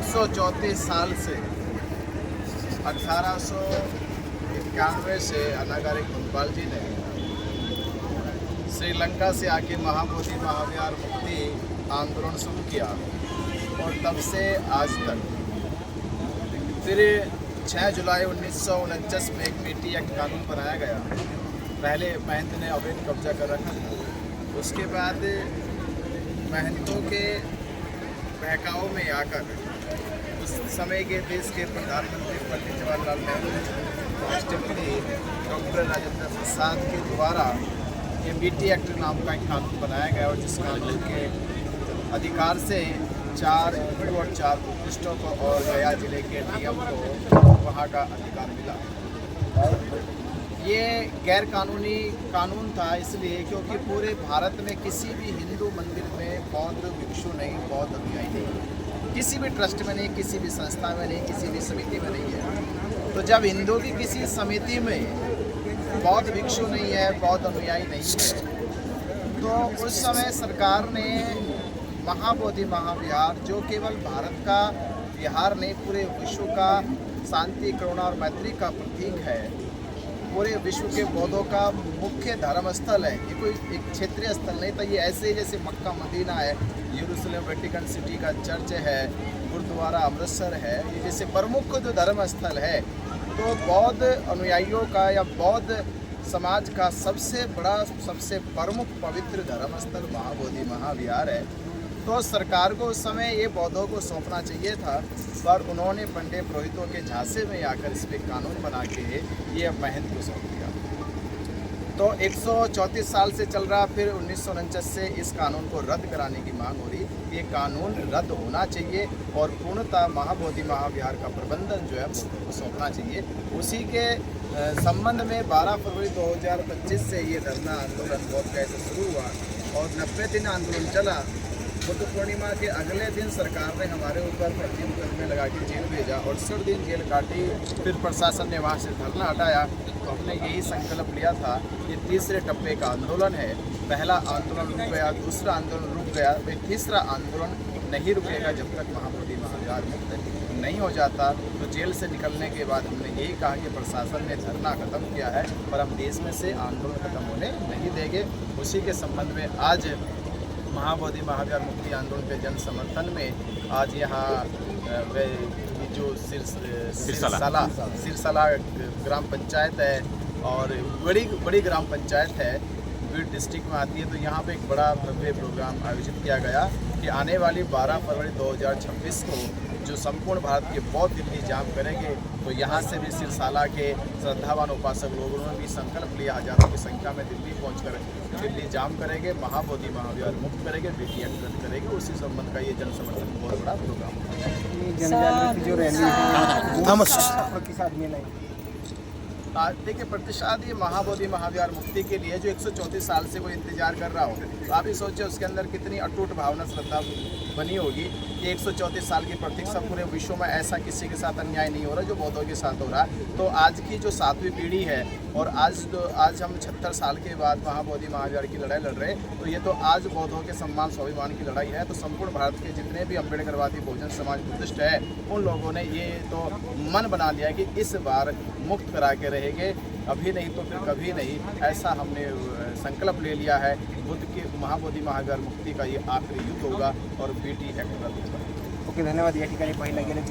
134 साल से 1891 से अनागारिक भोपाल जी ने श्रीलंका से आके महाबोधि महाविहार मुक्ति आंदोलन शुरू किया और तब से आज तक फिर 6 जुलाई 1949 में एक बीटी एक्ट कानून बनाया गया। पहले महंत ने अवैध कब्जा कर रखा था, उसके बाद महंतों के बहकाव में आकर उस समय के देश के प्रधानमंत्री पंडित जवाहरलाल नेहरू, राष्ट्रपति डॉक्टर राजेंद्र प्रसाद के द्वारा ये बीटी एक्ट नाम का एक कानून बनाया गया और जिस कानून के अधिकार से 4 हिंदू और 4 बुद्धिस्टों को और गया जिले के डीएम को वहाँ का अधिकार मिला। ये गैर कानूनी कानून था इसलिए क्योंकि पूरे भारत में किसी भी हिंदू मंदिर में बौद्ध भिक्षु नहीं, बौद्ध अनुयायी नहीं, किसी भी ट्रस्ट में नहीं, किसी भी संस्था में नहीं, किसी भी समिति में नहीं है। तो जब हिंदू की किसी समिति में बौद्ध भिक्षु नहीं है, बौद्ध अनुयायी नहीं है, तो उस समय सरकार ने महाबोधि महाविहार, जो केवल भारत का विहार नहीं पूरे विश्व का शांति, करुणा और मैत्री का प्रतीक है, पूरे विश्व के बौद्धों का मुख्य धर्म स्थल है। ये कोई एक क्षेत्रीय स्थल नहीं था, ये ऐसे जैसे मक्का मदीना है, यरूशलेम वेटिकन सिटी का चर्च है, गुरुद्वारा अमृतसर है, ये जैसे प्रमुख जो धर्म स्थल है, तो बौद्ध अनुयायियों का या बौद्ध समाज का सबसे बड़ा, सबसे प्रमुख पवित्र धर्म स्थल महाबोधि महाविहार है। तो सरकार को उस समय ये बौद्धों को सौंपना चाहिए था, पर उन्होंने पंडित पुरोहितों के झांसे में आकर इस पर कानून बना के ये महंत को सौंप दिया। तो 134 साल से चल रहा, फिर 1949 से इस कानून को रद्द कराने की मांग हो रही। ये कानून रद्द होना चाहिए और पूर्णतः महाबोधि महाविहार का प्रबंधन जो है बौद्धों को सौंपना चाहिए। उसी के संबंध में 12 फरवरी 2025 से ये धरना आंदोलन बौद्ध गया से शुरू हुआ और 90 दिन आंदोलन चला। बुद्ध पूर्णिमा के अगले दिन सरकार ने हमारे ऊपर फर्जी मुकदमे लगा के जेल भेजा और 68 दिन जेल काटी। फिर प्रशासन ने वहाँ से धरना हटाया। तो हमने यही संकल्प लिया था, ये तीसरे टप्पे का आंदोलन है। पहला आंदोलन रुक गया, दूसरा आंदोलन रुक गया, फिर तीसरा आंदोलन नहीं रुकेगा जब तक महाबोधि महाविहार मुक्त नहीं हो जाता। तो जेल से निकलने के बाद हमने यही कहा कि प्रशासन ने धरना खत्म किया है, पर हम देश में से आंदोलन खत्म होने नहीं देंगे। उसी के संबंध में आज महाबोधि महाविहार मुक्ति आंदोलन के जन समर्थन में आज यहाँ जो सिरसाला ग्राम पंचायत है और बड़ी ग्राम पंचायत है, बीड डिस्ट्रिक्ट में आती है। तो यहाँ पे एक बड़ा भव्य प्रोग्राम आयोजित किया गया कि आने वाली 12 फरवरी 2026 को जो संपूर्ण भारत के बौद्ध दिल्ली जाम करेंगे, तो यहाँ से भी सिरसाला के श्रद्धावान उपासक लोगों ने भी संकल्प लिया, हजारों की संख्या में दिल्ली पहुँचकर दिल्ली जाम करेंगे, महाबोधि महाविहार मुक्त करेंगे, बीटी एक्ट रद्द करेंगे। उसी संबंध का ये जन समर्थन बहुत बड़ा प्रोग्राम है। देखिए, प्रतिशत ये महाबोधि महाविहार मुक्ति के लिए जो 134 साल से वो इंतजार कर रहा हो, तो आप ही सोचिए उसके अंदर कितनी अटूट भावना, श्रद्धा बनी होगी कि 134 साल की प्रतीक्षा। पूरे विश्व में ऐसा किसी के साथ अन्याय नहीं हो रहा जो बौद्धों के साथ हो रहा है। तो आज की जो 7वीं पीढ़ी है और आज हम 76 साल के बाद महाबोधि महाविहार की लड़ाई लड़ रहे, तो ये तो आज बौद्धों के सम्मान स्वाभिमान की लड़ाई है। तो संपूर्ण भारत के जितने भी अम्बेडकरवादी बहुजन समाज बुद्धिस्ट है, उन लोगों ने ये तो मन बना लिया कि इस बार मुक्त करा के रहेंगे, अभी नहीं तो फिर कभी नहीं, ऐसा हमने संकल्प ले लिया है। बुद्ध के महाबोधि महाविहार मुक्ति का ये आखिरी युद्ध होगा और बीटी एक्ट रद्द होगा। ओके, धन्यवाद। या ठिकाणी पाहिलं गेलं